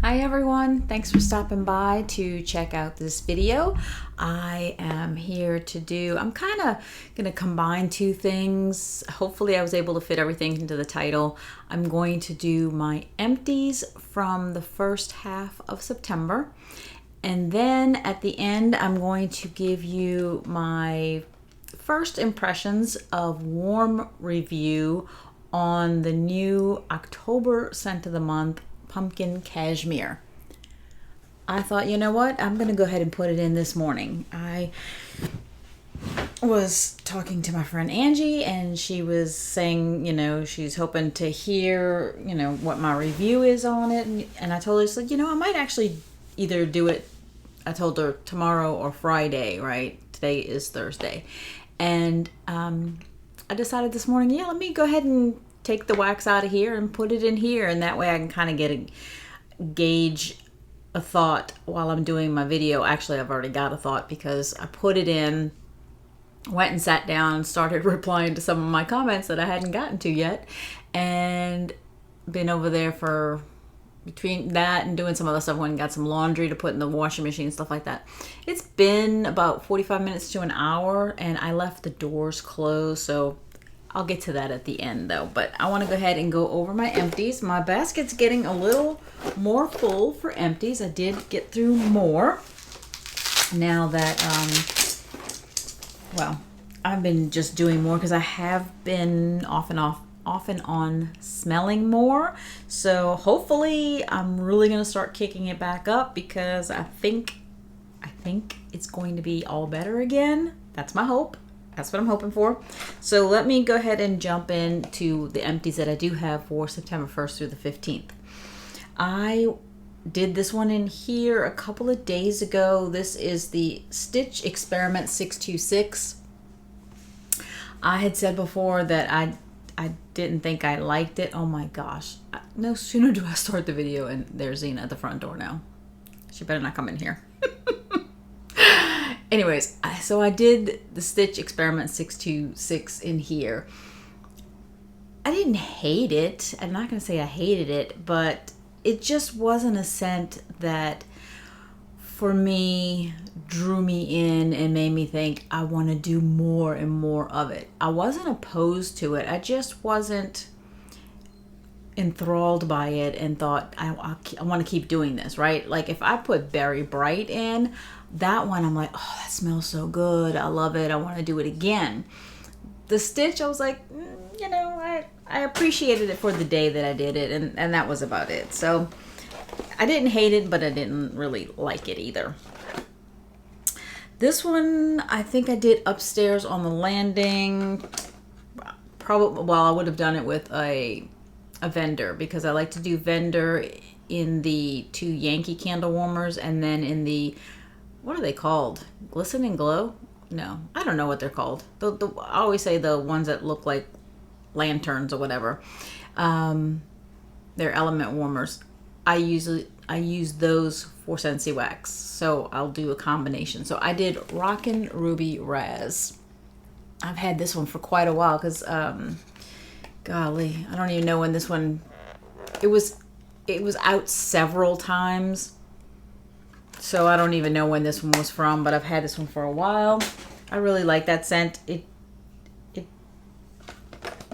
Hi everyone, thanks for stopping by to check out this video. I am here to I'm kind of going to combine two things. Hopefully I was able to fit everything into the title. I'm going to do my empties from the first half of September. And then at the end, I'm going to give you my first impressions of warm review on the new October scent of the month, Pumpkin Cashmere. I thought, you know what? I'm going to go ahead and put it in this morning. I was talking to my friend Angie, and she was saying, she's hoping to hear, what my review is on it. And I told her, said, I might actually either do it, I told her tomorrow or Friday, right? Today is Thursday. And I decided this morning, let me go ahead and take the wax out of here and put it in here, and that way I can kind of get a gauge a thought while I'm doing my video. Actually, I've already got a thought because I put it in, went and sat down and started replying to some of my comments that I hadn't gotten to yet, and been over there for between that and doing some other stuff. Went and got some laundry to put in the washing machine, stuff like that. It's been about 45 minutes to an hour, and I left the doors closed, so I'll get to that at the end though. But I want to go ahead and go over my empties. My basket's getting a little more full for empties. I did get through more now that I've been just doing more because I have been off and on smelling more. So hopefully I'm really going to start kicking it back up, because I think it's going to be all better again. That's my hope. That's what I'm hoping for. So let me go ahead and jump into the empties that I do have for September 1st through the 15th. I did this one in here a couple of days ago. This is the Stitch Experiment 626. I had said before that I didn't think I liked it. Oh my gosh. No sooner do I start the video and there's Zena at the front door now. She better not come in here. Anyways, so I did the Stitch Experiment 626 in here. I didn't hate it. I'm not going to say I hated it, but it just wasn't a scent that, for me, drew me in and made me think I want to do more and more of it. I wasn't opposed to it. I just wasn't enthralled by it and thought I want to keep doing this, right? Like if I put Berry Bright in, that one I'm like, oh, that smells so good. I love it. I want to do it again. The Stitch, I was like, I appreciated it for the day that I did it, and that was about it. So I didn't hate it, but I didn't really like it either. This one, I think I did upstairs on the landing. Probably, well, I would have done it with a vendor, because I like to do vendor in the 2 Yankee candle warmers, and then in the, what are they called? Glisten and Glow? No, I don't know what they're called. I always say the ones that look like lanterns or whatever. They're element warmers. I use those for Scentsy wax, so I'll do a combination. So I did Rockin' Ruby Raz. I've had this one for quite a while because, golly, I don't even know when this one. It was out several times, so I don't even know when this one was from. But I've had this one for a while. I really like that scent. It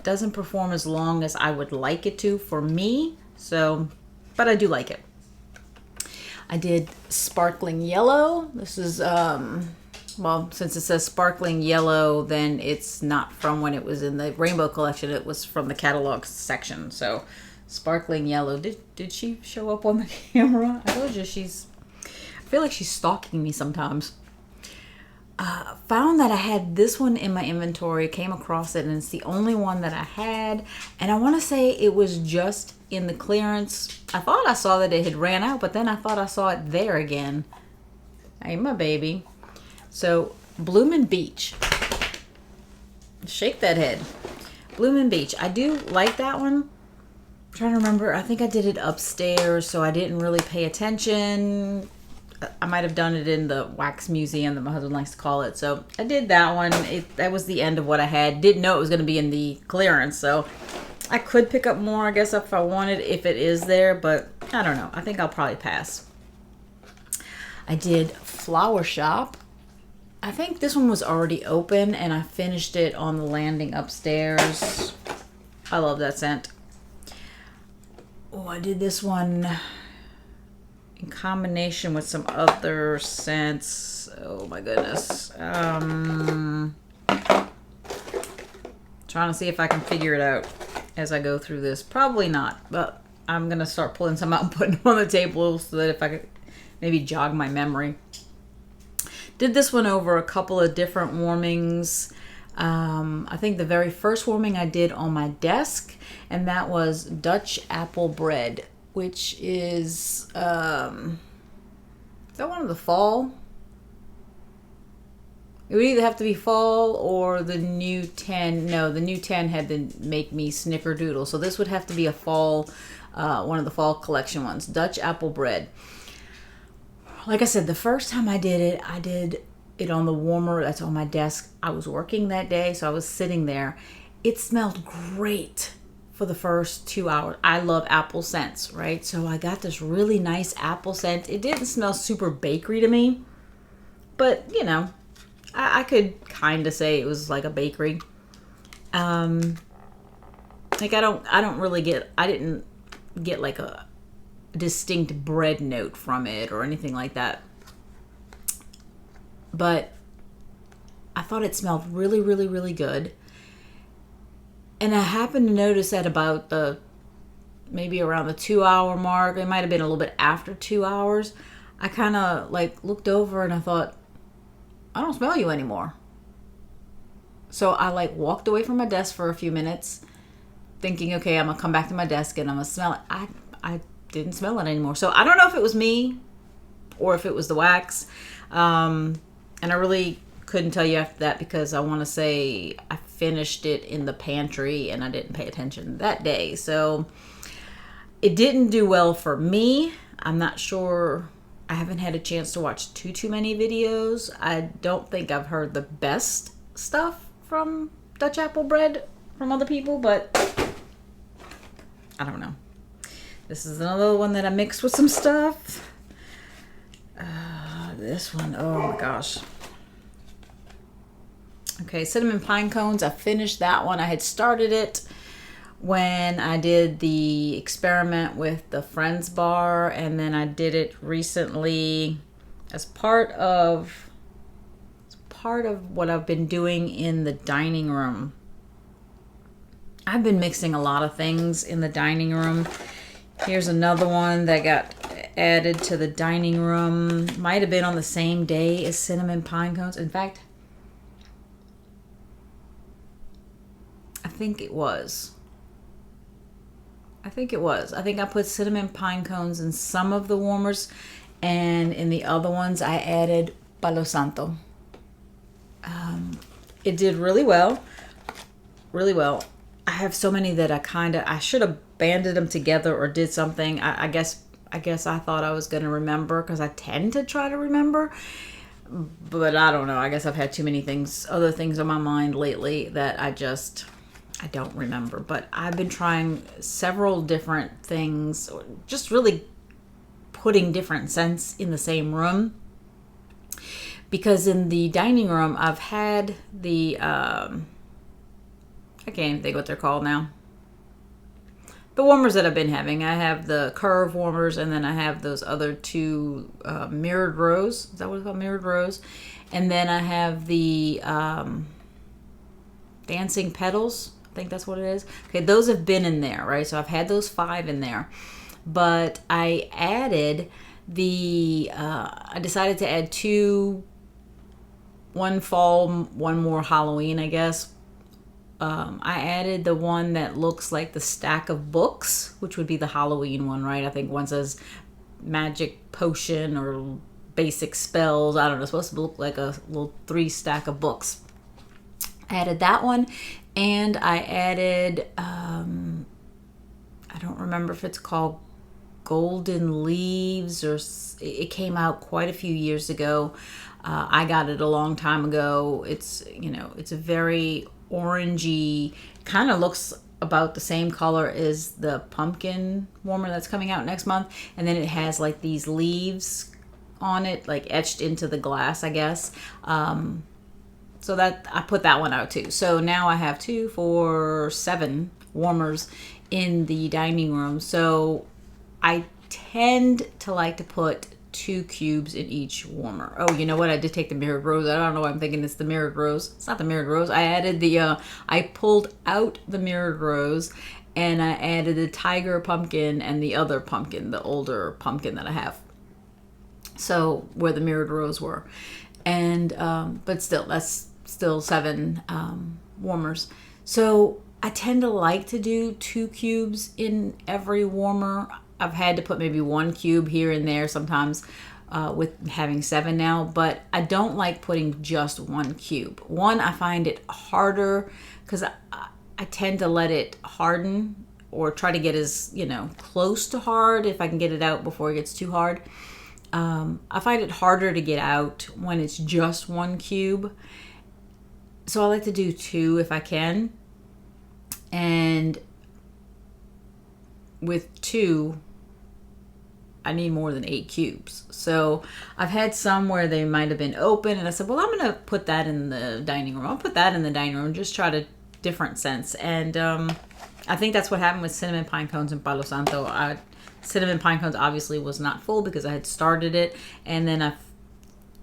doesn't perform as long as I would like it to for me. So, but I do like it. I did Sparkling Yellow. This is, well, since it says Sparkling Yellow, then it's not from when it was in the Rainbow collection. It was from the catalog section. So, Sparkling Yellow. Did she show up on the camera? I told you I feel like she's stalking me sometimes. Found that I had this one in my inventory, came across it, and it's the only one that I had. And I want to say it was just in the clearance. I thought I saw that it had ran out, but then I thought I saw it there again. Hey, my baby. So, Bloomin' Beach. Shake that head. Bloomin' Beach. I do like that one. I'm trying to remember. I think I did it upstairs, so I didn't really pay attention. I might have done it in the wax museum that my husband likes to call it. So I did that one. That was the end of what I had. Didn't know it was going to be in the clearance. So I could pick up more, I guess, if I wanted, if it is there. But I don't know. I think I'll probably pass. I did Flower Shop. I think this one was already open, and I finished it on the landing upstairs. I love that scent. Oh, I did this one in combination with some other scents. Oh my goodness. Trying to see if I can figure it out as I go through this. Probably not, but I'm going to start pulling some out and putting them on the table so that if I could maybe jog my memory. Did this one over a couple of different warmings. I think the very first warming I did on my desk, and that was Dutch apple bread, which is that one of the fall? It would either have to be fall or the new 10. No, the new 10 had to make me snickerdoodle. So this would have to be a fall, one of the fall collection ones. Dutch apple bread. Like I said, the first time I did it on the warmer that's on my desk. I was working that day, so I was sitting there. It smelled great for the first 2 hours. I love apple scents, right? So I got this really nice apple scent. It didn't smell super bakery to me, but you know, I could kind of say it was like a bakery. Like I didn't get like a distinct bread note from it or anything like that. But I thought it smelled really, really, really good. And I happened to notice that about maybe around the 2 hour mark, it might have been a little bit after 2 hours, I kind of like looked over and I thought, I don't smell you anymore. So I like walked away from my desk for a few minutes thinking, okay, I'm gonna come back to my desk and I'm gonna smell it. I didn't smell it anymore. So I don't know if it was me or if it was the wax. And I really couldn't tell you after that because I want to say I finished it in the pantry and I didn't pay attention that day. So it didn't do well for me. I'm not sure. I haven't had a chance to watch too many videos. I don't think I've heard the best stuff from Dutch apple bread from other people, but I don't know. This is another one that I mixed with some stuff. This one, oh my gosh. Okay, cinnamon pine cones. I finished that one. I had started it when I did the experiment with the Friends bar, and then I did it recently as part of what I've been doing in the dining room. I've been mixing a lot of things in the dining room. Here's another one that got added to the dining room. Might have been on the same day as cinnamon pine cones. In fact, I think it was. I think I put cinnamon pine cones in some of the warmers, and in the other ones I added Palo Santo. It did really well. Really well. I have so many that I should have banded them together or did something. I guess I thought I was going to remember because I tend to try to remember. But I don't know. I guess I've had too many other things on my mind lately that I don't remember. But I've been trying several different things, just really putting different scents in the same room. Because in the dining room, I've had the, I can't even think what they're called now. The warmers that I've been having. I have the curve warmers, and then I have those other two mirrored rose. Is that what it's called? Mirrored rose. And then I have the dancing petals. I think that's what it is. Okay, those have been in there, right? So I've had those 5 in there. But I added I decided to add 2, one fall, one more Halloween, I guess. I added the one that looks like the stack of books, which would be the Halloween one, right? I think one says magic potion or basic spells. I don't know. It's supposed to look like a little 3 stack of books. I added that one, and I added, I don't remember if it's called Golden Leaves or it came out quite a few years ago. I got it a long time ago. It's a very orangey, kind of looks about the same color as the pumpkin warmer that's coming out next month. And then it has like these leaves on it, like etched into the glass, I guess. So that I put that one out too. So now I have 2, 4, 7 warmers in the dining room. So I tend to like to put 2 cubes in each warmer. Oh, you know what? I did take the mirrored rose. I don't know why I'm thinking it's the mirrored rose. It's not the mirrored rose. I added the, I pulled out the mirrored rose and I added the tiger pumpkin and the other pumpkin, the older pumpkin that I have. So where the mirrored rose were. And, but still, that's still 7 warmers. So I tend to like to do 2 cubes in every warmer. I've had to put maybe 1 cube here and there sometimes with having 7 now, but I don't like putting just 1 cube. One, I find it harder because I tend to let it harden or try to get as, you know, close to hard if I can get it out before it gets too hard. I find it harder to get out when it's just 1 cube. So I like to do 2 if I can. And with 2, I need more than 8 cubes. So I've had some where they might have been open and I said, well, I'm going to put that in the dining room. I'll put that in the dining room, just try to different scents. And I think that's what happened with cinnamon pine cones and Palo Santo. Cinnamon pine cones obviously was not full because I had started it. And then I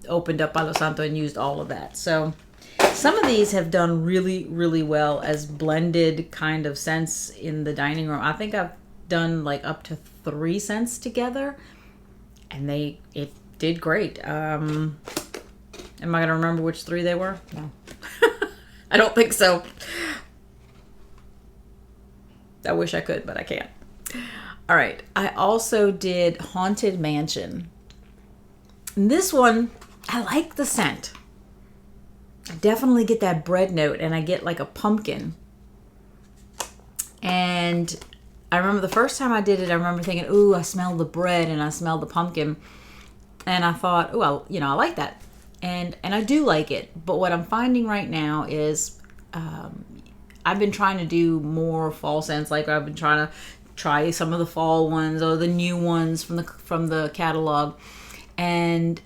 opened up Palo Santo and used all of that. So some of these have done really, really well as blended kind of scents in the dining room. I think I've done like up to 3 scents together and it did great. Am I gonna remember which 3 they were? No. I don't think so. I wish I could, but I can't. All right, I also did Haunted Mansion. And this one, I like the scent. I definitely get that bread note and I get like a pumpkin. And I remember the first time I did it, I remember thinking, ooh, I smell the bread and I smell the pumpkin. And I thought, ooh, I like that. And I do like it. But what I'm finding right now is I've been trying to do more fall scents. Like I've been trying to try some of the fall ones or the new ones from the catalog. And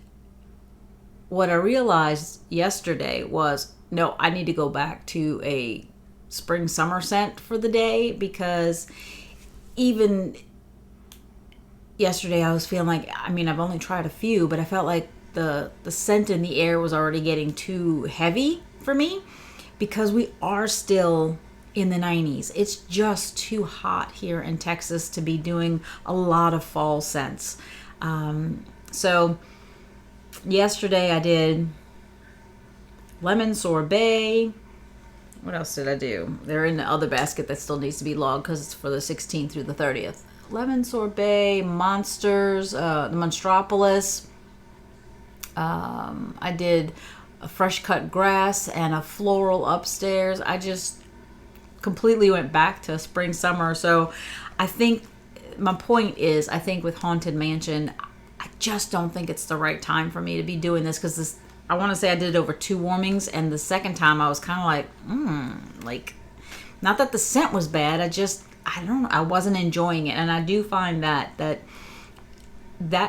what I realized yesterday was, no, I need to go back to a spring summer scent for the day, because even yesterday I was feeling like, I mean, I've only tried a few, but I felt like the scent in the air was already getting too heavy for me, because we are still in the 90s. It's just too hot here in Texas to be doing a lot of fall scents. So yesterday I did lemon sorbet. What else did I do? They're in the other basket that still needs to be logged because it's for the 16th through the 30th. Lemon sorbet, monsters, the Monstropolis. I did a fresh cut grass and a floral upstairs. I just completely went back to spring summer. So I think my point is, I think with Haunted Mansion, I just don't think it's the right time for me to be doing this, because this, I want to say I did it over 2 warmings, and the second time I was kind of like, not that the scent was bad, I don't know, I wasn't enjoying it. And I do find that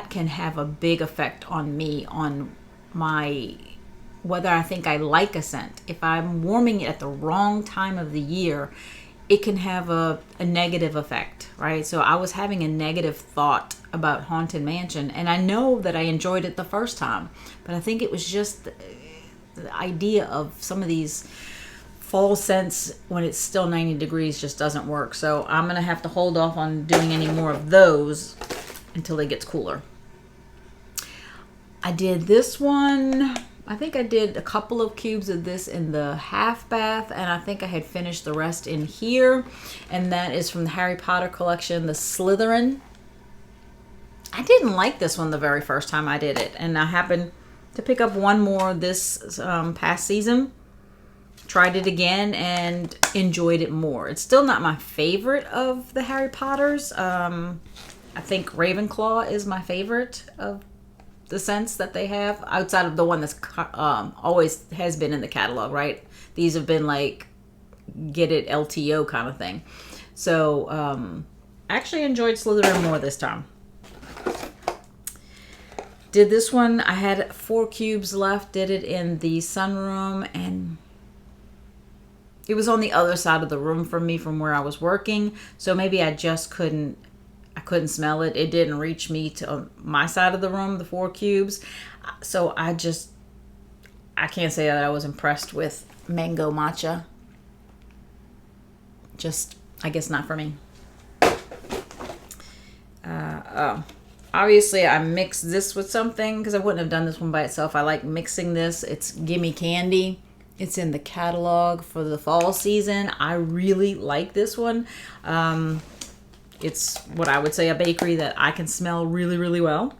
can have a big effect on me, on my, whether I think I like a scent. If I'm warming it at the wrong time of the year, it can have a negative effect, right? So I was having a negative thought about Haunted Mansion, and I know that I enjoyed it the first time, but I think it was just the idea of some of these fall scents when it's still 90 degrees just doesn't work. So I'm going to have to hold off on doing any more of those until it gets cooler. I did this one. I think I did a couple of cubes of this in the half bath, and I think I had finished the rest in here. And that is from the Harry Potter collection, the Slytherin. I didn't like this one the very first time I did it, and I happened to pick up one more this past season. Tried it again and enjoyed it more. It's still not my favorite of the Harry Potters. I think Ravenclaw is my favorite of the scents that they have, outside of the one that's always has been in the catalog, right? These have been like get it LTO kind of thing. So I actually enjoyed Slytherin more this time. Did this one, I had 4 cubes left, did it in the sunroom, and it was on the other side of the room from me from where I was working, so maybe I just couldn't smell it. It didn't reach me to my side of the room, the 4 cubes. So I can't say that I was impressed with mango matcha. Just, I guess not for me. Obviously, I mixed this with something because I wouldn't have done this one by itself. I like mixing this. It's Gimme Candy. It's in the catalog for the fall season. I really like this one. It's what I would say a bakery that I can smell really, really well.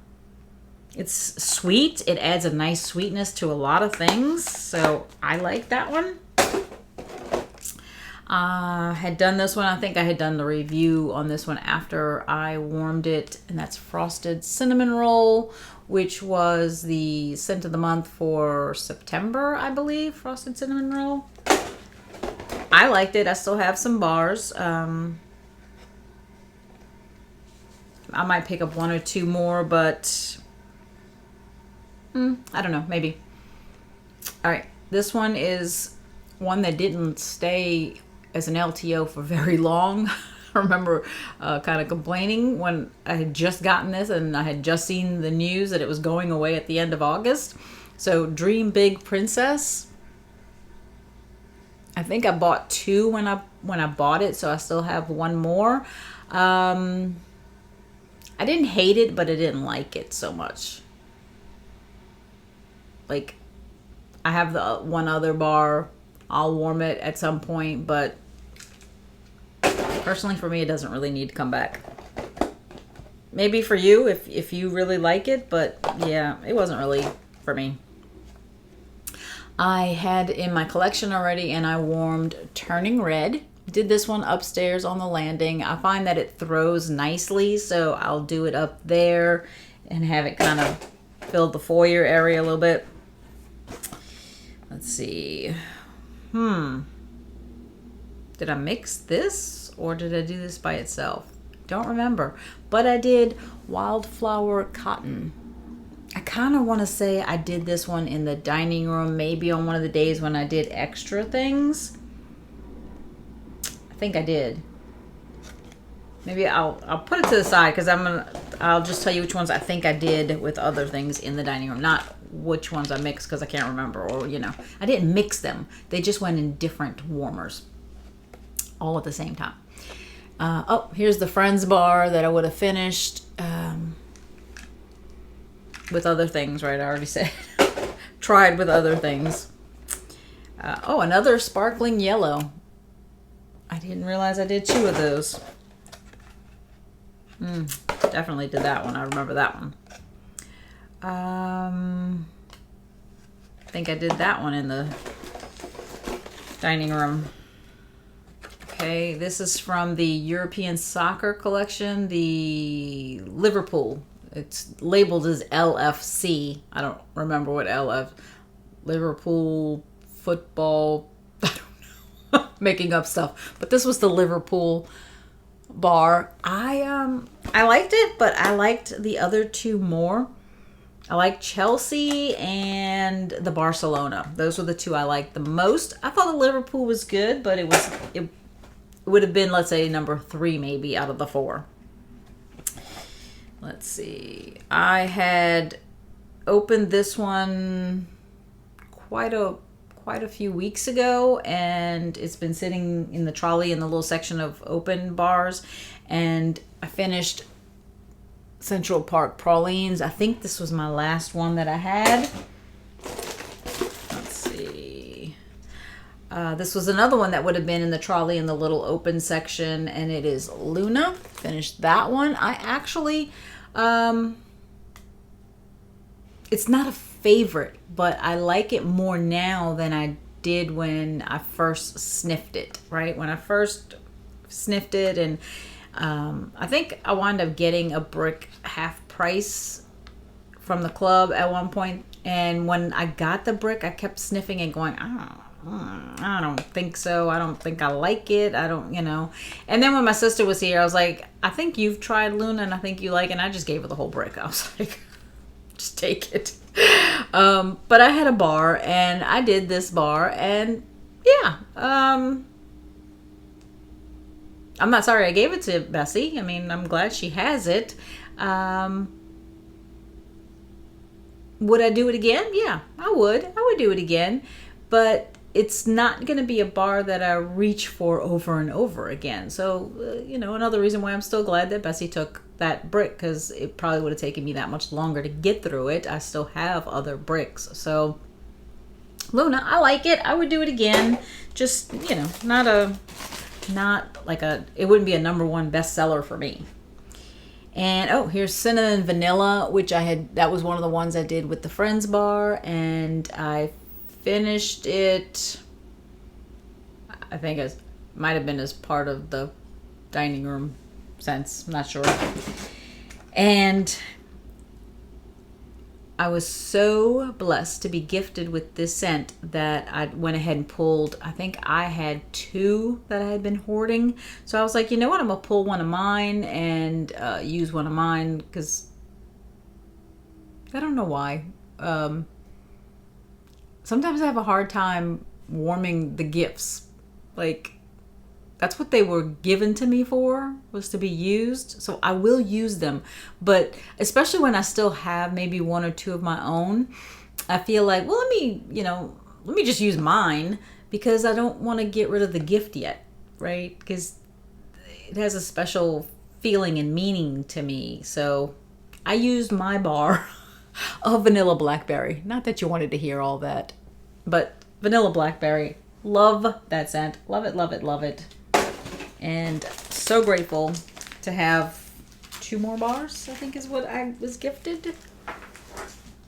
It's sweet. It adds a nice sweetness to a lot of things. So I like that one. Had done this one. I think I had done the review on this one after I warmed it, and that's Frosted Cinnamon Roll, which was the scent of the month for September, I believe. Frosted Cinnamon Roll. I liked it. I still have some bars. I might pick up 1 or 2 more, but I don't know, maybe. All right, this one is one that didn't stay as an LTO for very long. I remember kind of complaining when I had just gotten this and I had just seen the news that it was going away at the end of August. So Dream Big Princess. I think I bought 2 when I bought it, so I still have 1 more. I didn't hate it, but I didn't like it so much. Like, I have the 1 other bar. I'll warm it at some point, but personally for me, it doesn't really need to come back. Maybe for you, if you really like it, but yeah, it wasn't really for me. I had in my collection already, and I warmed Turning Red. Did this one upstairs on the landing. I find that it throws nicely, so I'll do it up there and have it kind of fill the foyer area a little bit. Let's see. Did I mix this or did I do this by itself? Don't remember. But I did Wildflower Cotton. I kind of want to say I did this one in the dining room, maybe on one of the days when I did extra things. I think I did. Maybe I'll put it to the side because I'll just tell you which ones I think I did with other things in the dining room, not which ones I mixed because I can't remember, or I didn't mix them. They just went in different warmers all at the same time. Here's the Friends bar that I would have finished with other things, right? I already said tried with other things. Another sparkling yellow. I didn't realize I did 2 of those. Definitely did that one. I remember that one. I think I did that one in the dining room. Okay, this is from the European Soccer collection, the Liverpool. It's labeled as LFC. I don't remember what Liverpool football. I don't know. Making up stuff. But this was the Liverpool bar. I liked it, but I liked the other 2 more. I liked Chelsea and the Barcelona. Those were the 2 I liked the most. I thought the Liverpool was good, but it would have been, let's say, number 3 maybe out of the 4. Let's see. I had opened this one quite a few weeks ago, and it's been sitting in the trolley in the little section of open bars, and I finished Central Park Pralines. I think this was my last one that I had. Let's see. This was another one that would have been in the trolley in the little open section, and it is Luna. Finished that one. I actually, it's not a favorite, but I like it more now than I did when I first sniffed it, right? When I first sniffed it, and I think I wound up getting a brick half price from the club at one point, and when I got the brick, I kept sniffing and going, I don't think so. I don't think I like it. I don't, you know. And then when my sister was here, I was like, I think you've tried Luna and I think you like it. And I just gave her the whole brick. I was like, just take it. But I had a bar and I did this bar and yeah. I'm not sorry I gave it to Bessie. I mean, I'm glad she has it. Would I do it again? Yeah, I would. I would do it again. But it's not going to be a bar that I reach for over and over again. So, you know, another reason why I'm still glad that Bessie took that brick, because it probably would have taken me that much longer to get through it. I still have other bricks. So, Luna, I like it. I would do it again. Just, you know, it wouldn't be a #1 bestseller for me. And oh, here's Cinnamon Vanilla, which that was one of the ones I did with the Friends bar, and I finished it, I think it might have been as part of the dining room scents, I'm not sure. And I was so blessed to be gifted with this scent that I went ahead and pulled, I think I had 2 that I had been hoarding. So I was like, you know what, I'm going to pull one of mine and use one of mine, because I don't know why. Sometimes I have a hard time warming the gifts. Like, that's what they were given to me for, was to be used. So I will use them. But especially when I still have maybe 1 or 2 of my own, I feel like, well, let me just use mine, because I don't want to get rid of the gift yet, right? Because it has a special feeling and meaning to me. So I used my bar of vanilla blackberry. Not that you wanted to hear all that, but vanilla blackberry. Love that scent. Love it, love it, love it. And so grateful to have 2 more bars, I think is what I was gifted.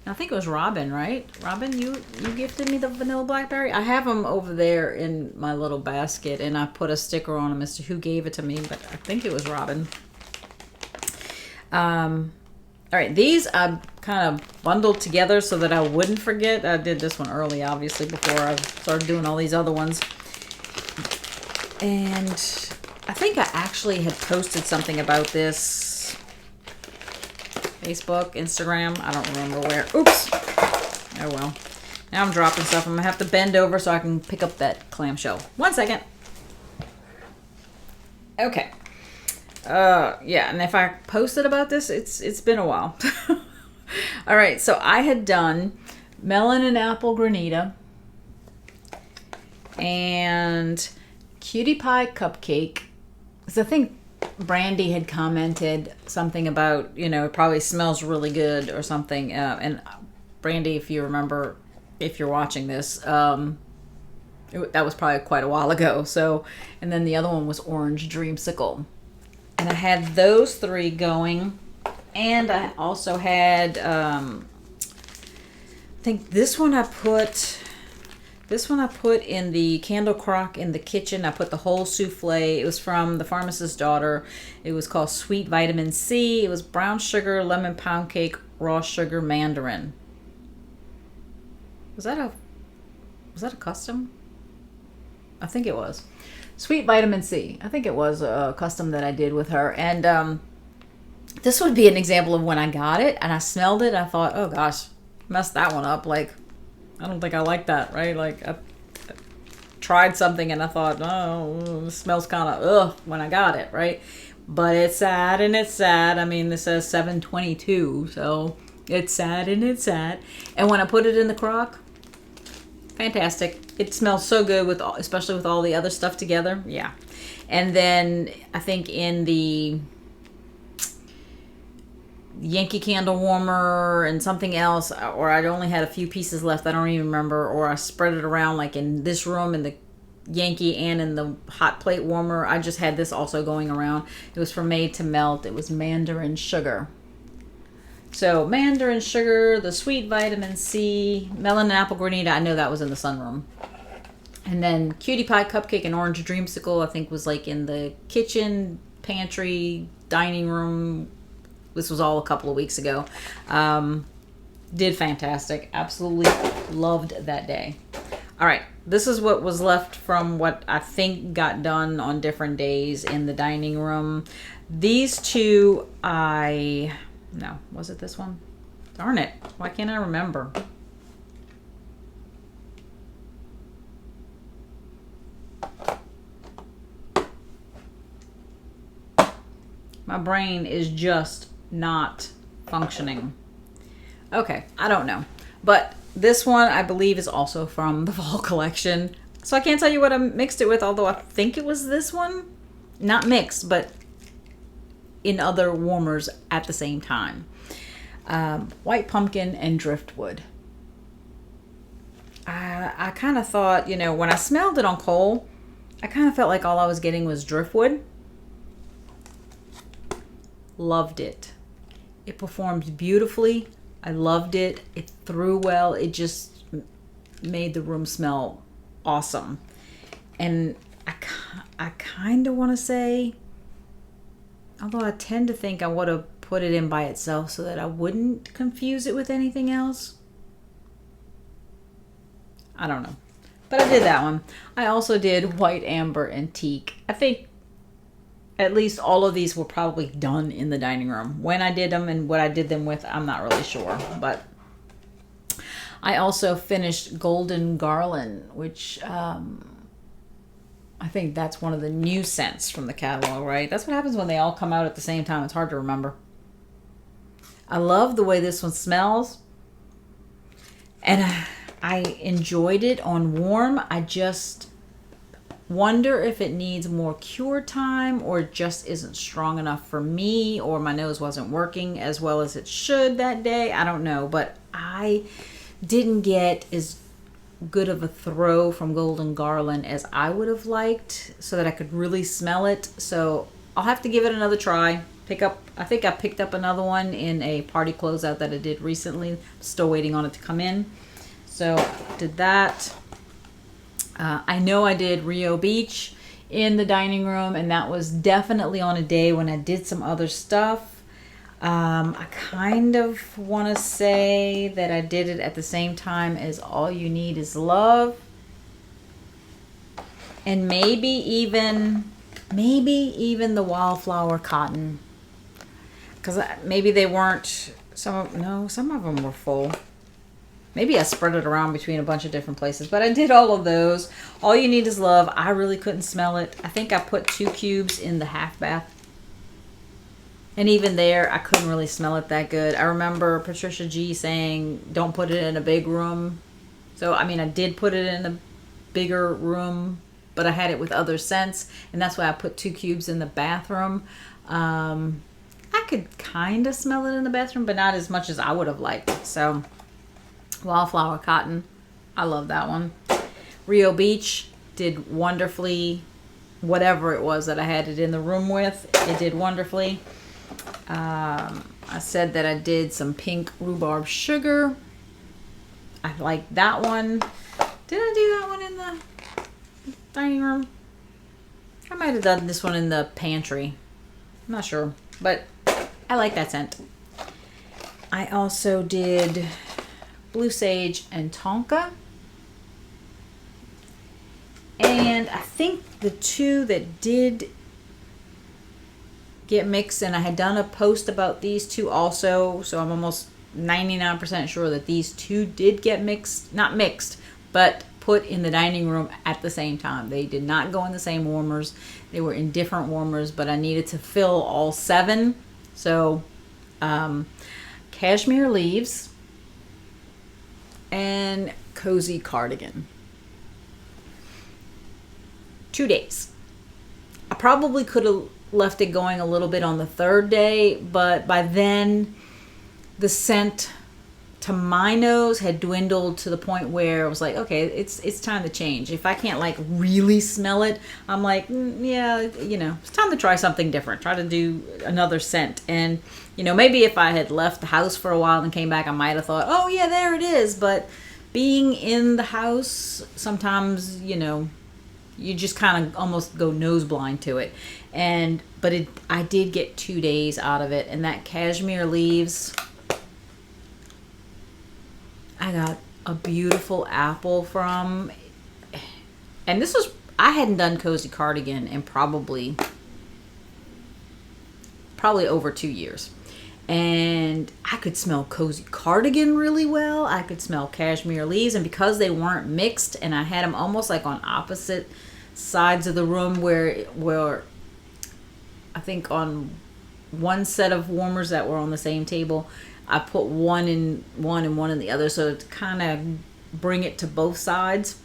I think it was Robin, right? Robin, you gifted me the vanilla blackberry? I have them over there in my little basket, and I put a sticker on them as to who gave it to me, but I think it was Robin. All right, these I kind of bundled together so that I wouldn't forget. I did this one early, obviously, before I started doing all these other ones. And I think I actually had posted something about this. Facebook, Instagram, I don't remember where. Oops. Oh well. Now I'm dropping stuff. I'm going to have to bend over so I can pick up that clamshell. 1 second. Okay. Yeah, and if I posted about this, it's been a while. All right, so I had done melon and apple granita and cutie pie cupcake. So I think Brandy had commented something about, you know, it probably smells really good or something. And Brandy, if you remember, if you're watching this, that was probably quite a while ago. So, and then the other one was Orange Dreamsicle. And I had those 3 going. And I also had, I think this one I put in the candle crock in the kitchen. I put the whole souffle. It was from the Pharmacist's Daughter. It was called Sweet Vitamin C. It was brown sugar, lemon pound cake, raw sugar, mandarin. Was that a custom? I think it was. Sweet Vitamin C. I think it was a custom that I did with her. And this would be an example of when I got it and I smelled it. I thought, oh gosh, messed that one up. Like, I don't think I like that, right? Like, I tried something and I thought, oh, it smells kind of ugh when I got it, right? But it's sad and it's sad. I mean, this says 722, so it's sad and it's sad. And when I put it in the crock, fantastic. It smells so good, especially with all the other stuff together. Yeah. And then I think in the Yankee candle warmer and something else, or I'd only had a few pieces left, I don't even remember, or I spread it around like in this room in the Yankee and in the hot plate warmer. I just had this also going around. It was from Made to Melt. It was mandarin sugar. So mandarin sugar, the Sweet Vitamin C, melon and apple granita, I know that was in the sunroom. And then cutie pie cupcake and orange dreamsicle, I think was like in the kitchen, pantry, dining room. This was all a couple of weeks ago. Did fantastic. Absolutely loved that day. All right, this is what was left from what I think got done on different days in the dining room. These two, no, was it this one? Darn it, why can't I remember? My brain is just not functioning. Okay, I don't know. But this one, I believe, is also from the fall collection. So I can't tell you what I mixed it with, although I think it was this one. Not mixed, but in other warmers at the same time. White pumpkin and driftwood. I kind of thought, you know, when I smelled it on Cole, I kind of felt like all I was getting was driftwood. Loved it. It performed beautifully. I loved it. It threw well. It just made the room smell awesome. And I kind of want to say, although I tend to think I would have put it in by itself so that I wouldn't confuse it with anything else. I don't know. But I did that one. I also did white amber and teak. I think at least all of these were probably done in the dining room. When I did them and what I did them with, I'm not really sure. But I also finished Golden Garland, which I think that's one of the new scents from the catalog, right? That's what happens when they all come out at the same time. It's hard to remember. I love the way this one smells. And I enjoyed it on warm. I just wonder if it needs more cure time or it just isn't strong enough for me, or my nose wasn't working as well as it should that day. I don't know, but I didn't get as good of a throw from Golden Garland as I would have liked so that I could really smell it. So I'll have to give it another try. I think I picked up another one in a party closeout that I did recently. Still waiting on it to come in. So did that. I know I did Rio Beach in the dining room, and that was definitely on a day when I did some other stuff. I kind of want to say that I did it at the same time as All You Need Is Love. And maybe even the Wildflower Cotton. Because maybe they weren't, some of them were full. Maybe I spread it around between a bunch of different places, but I did all of those. All You Need Is Love. I really couldn't smell it. I think I put 2 cubes in the half bath. And even there, I couldn't really smell it that good. I remember Patricia G saying, don't put it in a big room. So, I mean, I did put it in a bigger room, but I had it with other scents. And that's why I put 2 cubes in the bathroom. I could kind of smell it in the bathroom, but not as much as I would have liked. So Wildflower Cotton, I love that one. Rio Beach did wonderfully. Whatever it was that I had it in the room with, it did wonderfully. I said that I did some pink rhubarb sugar. I like that one. Did I do that one in the dining room? I might have done this one in the pantry. I'm not sure, but I like that scent. I also did Blue Sage and Tonka. And I think the two that did get mixed, and I had done a post about these two also, so I'm almost 99% sure that these two did get mixed, not mixed, but put in the dining room at the same time. They did not go in the same warmers. They were in different warmers, but I needed to fill all 7. So, Cashmere Leaves and Cozy Cardigan. 2 days. I probably could have left it going a little bit on the 3rd day, but by then the scent to my nose had dwindled to the point where I was like, okay, it's time to change. If I can't like really smell it, I'm like, yeah, you know, it's time to try something different. Try to do another scent. And, you know, maybe if I had left the house for a while and came back, I might have thought, oh yeah, there it is. But being in the house, sometimes, you know, you just kind of almost go nose blind to it. But I did get 2 days out of it. And that Cashmere Leaves, I got a beautiful apple from. and this was, I hadn't done Cozy Cardigan in probably over 2 years. And I could smell Cozy Cardigan really well. I could smell Cashmere Leaves. And because they weren't mixed, and I had them almost like on opposite sides of the room, where I think on one set of warmers that were on the same table, I put one in one and one in the other, so to kind of bring it to both sides.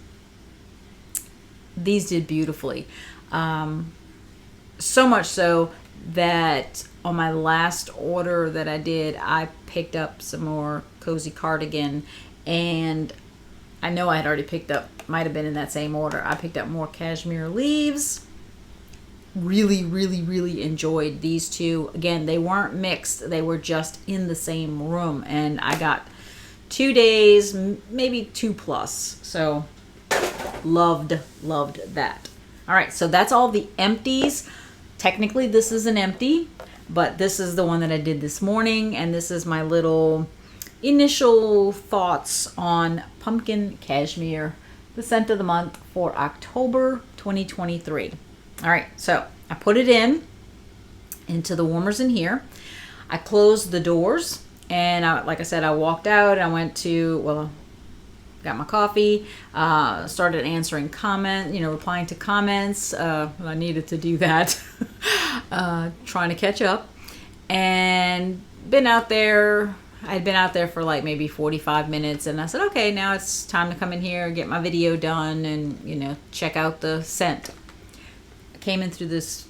These did beautifully. So much so that on my last order that I did, I picked up some more Cozy Cardigan, and I know I had already picked up, might have been in that same order, I picked up more Cashmere Leaves. Really, really, really enjoyed these two. Again, they weren't mixed, they were just in the same room, and I got 2 days, maybe 2+. So loved that. All right, so that's all the empties. Technically this is an empty, but this is the one that I did this morning, and this is my little initial thoughts on Pumpkin Cashmere, the scent of the month for October 2023. All right, so I put it into the warmers in here. I closed the doors, and like I said, I walked out. I went to, got my coffee, started answering replying to comments. I needed to do that, trying to catch up, and been out there. I'd been out there for like maybe 45 minutes, and I said, okay, now it's time to come in here, get my video done, and check out the scent. I came in through this,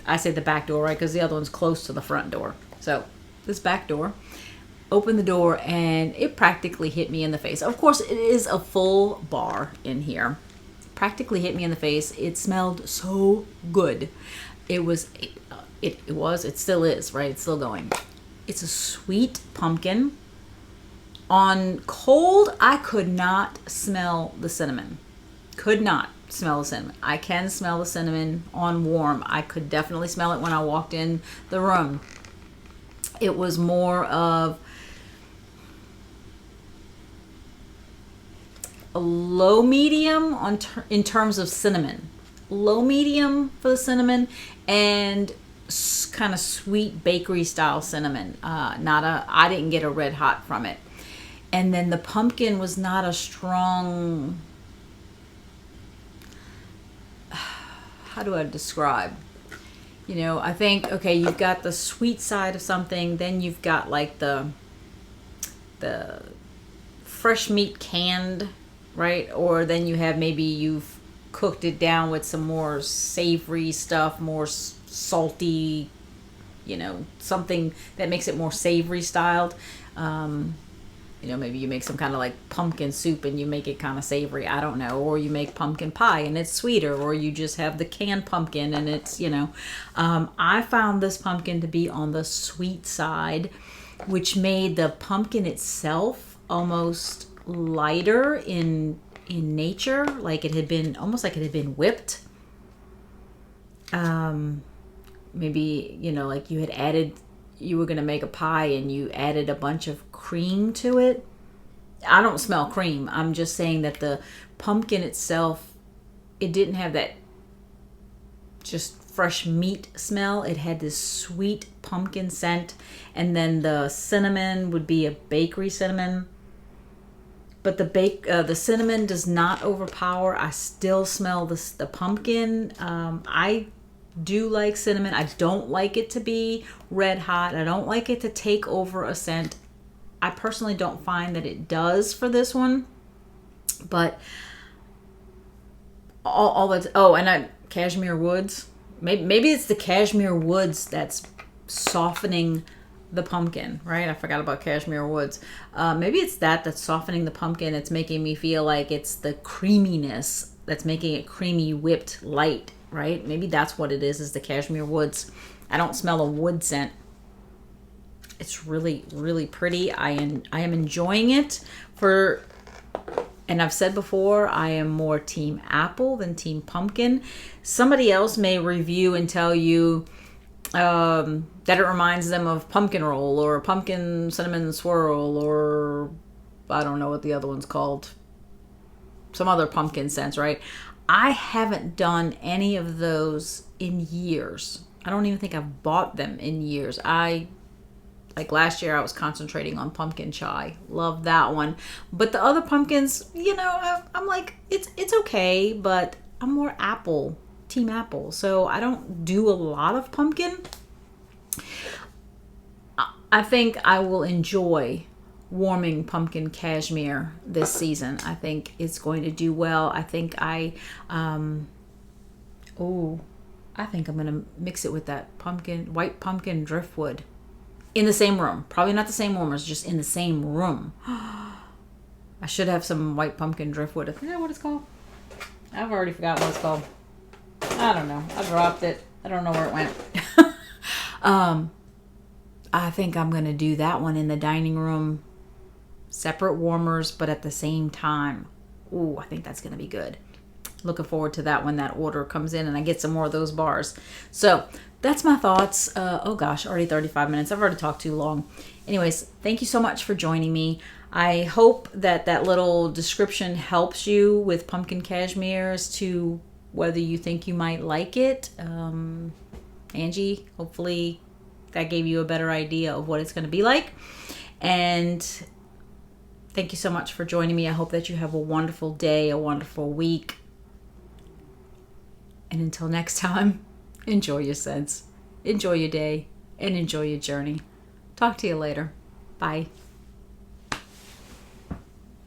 I say the back door, right, because the other one's close to the front door. So this back door, opened the door, and it practically hit me in the face. Of course, it is a full bar in here. Practically hit me in the face. It smelled so good. It still is, right? It's still going. It's a sweet pumpkin. On cold, I could not smell the cinnamon. Could not smell the cinnamon. I can smell the cinnamon on warm. I could definitely smell it when I walked in the room. It was more of a low medium in terms of cinnamon. Low medium for the cinnamon, and kind of sweet bakery style cinnamon. I didn't get a red hot from it. And then the pumpkin was not a strong, how do I describe? I think, okay, you've got the sweet side of something, then you've got like the fresh meat canned, right? Or then you have, maybe you've cooked it down with some more savory stuff, more salty, something that makes it more savory styled. Maybe you make some kind of like pumpkin soup and you make it kind of savory, I don't know. Or you make pumpkin pie and it's sweeter, or you just have the canned pumpkin and it's, I found this pumpkin to be on the sweet side, which made the pumpkin itself almost lighter in nature, like it had been, almost like it had been whipped. Maybe, like you were going to make a pie and you added a bunch of cream to it. I don't smell cream. I'm just saying that the pumpkin itself, it didn't have that just fresh meat smell. It had this sweet pumpkin scent, and then the cinnamon would be a bakery cinnamon. But the cinnamon does not overpower. I still smell the pumpkin. I do like cinnamon. I don't like it to be red hot. I don't like it to take over a scent. I personally don't find that it does for this one. But all that's, cashmere woods. Maybe it's the cashmere woods that's softening the pumpkin, right? I forgot about cashmere woods. Maybe it's that's softening the pumpkin. It's making me feel like it's the creaminess that's making it creamy, whipped, light, right? Maybe that's what it is the cashmere woods. I don't smell a wood scent. It's really, really pretty. I am enjoying it and I've said before, I am more team apple than team pumpkin. Somebody else may review and tell you that it reminds them of pumpkin roll or pumpkin cinnamon swirl, or I don't know what the other one's called. Some other pumpkin scents, right? I haven't done any of those in years. I don't even think I've bought them in years. Like last year I was concentrating on pumpkin chai. Love that one. But the other pumpkins, I'm like, it's okay, but I'm more apple, team apple. So I don't do a lot of pumpkin. I think I will enjoy warming pumpkin cashmere this season. I think it's going to do well. I think I think I'm going to mix it with that white pumpkin driftwood in the same room. Probably not the same warmers, just in the same room. I should have some white pumpkin driftwood. I forget what it's called. I've already forgot what it's called. I don't know. I dropped it. I don't know where it went. I think I'm going to do that one in the dining room. Separate warmers, but at the same time. Ooh, I think that's going to be good. Looking forward to that when that order comes in and I get some more of those bars. So that's my thoughts. Oh gosh, already 35 minutes. I've already talked too long. Anyways, thank you so much for joining me. I hope that little description helps you with pumpkin cashmere as to whether you think you might like it. Angie, hopefully that gave you a better idea of what it's going to be like. And thank you so much for joining me. I hope that you have a wonderful day, a wonderful week. And until next time, enjoy your scents, enjoy your day, and enjoy your journey. Talk to you later. Bye.